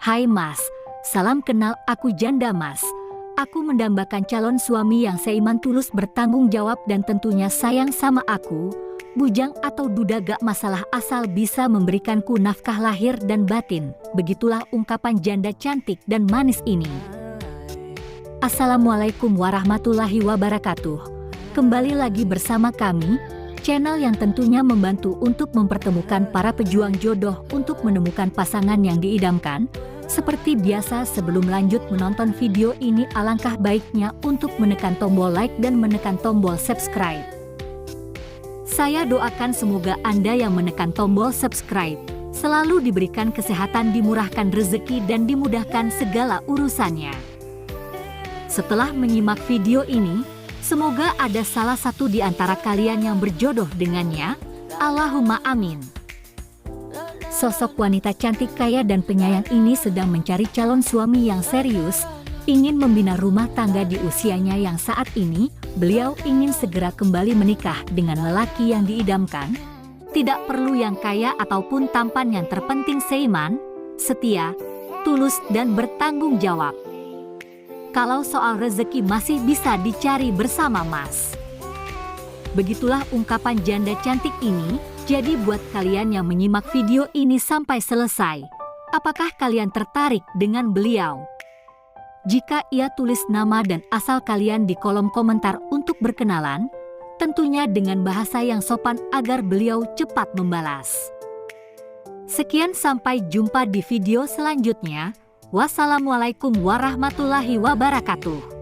Hai Mas, salam kenal, aku Janda Mas. Aku mendambakan calon suami yang seiman, tulus, bertanggung jawab dan tentunya sayang sama aku. Bujang atau duda gak masalah asal bisa memberikanku nafkah lahir dan batin. Begitulah ungkapan janda cantik dan manis ini. Assalamualaikum warahmatullahi wabarakatuh. Kembali lagi bersama kami, channel yang tentunya membantu untuk mempertemukan para pejuang jodoh untuk menemukan pasangan yang diidamkan. Seperti biasa, sebelum lanjut menonton video ini, alangkah baiknya untuk menekan tombol like dan menekan tombol subscribe. Saya doakan semoga Anda yang menekan tombol subscribe selalu diberikan kesehatan, dimurahkan rezeki, dan dimudahkan segala urusannya. Setelah menyimak video ini, semoga ada salah satu di antara kalian yang berjodoh dengannya. Allahumma amin. Sosok wanita cantik, kaya, dan penyayang ini sedang mencari calon suami yang serius, ingin membina rumah tangga di usianya yang saat ini. Beliau ingin segera kembali menikah dengan lelaki yang diidamkan. Tidak perlu yang kaya ataupun tampan, yang terpenting seiman, setia, tulus, dan bertanggung jawab. Kalau soal rezeki masih bisa dicari bersama Mas. Begitulah ungkapan janda cantik ini. Jadi buat kalian yang menyimak video ini sampai selesai, apakah kalian tertarik dengan beliau? Jika ia tulis nama dan asal kalian di kolom komentar untuk berkenalan, tentunya dengan bahasa yang sopan agar beliau cepat membalas. Sekian, sampai jumpa di video selanjutnya. Wassalamualaikum warahmatullahi wabarakatuh.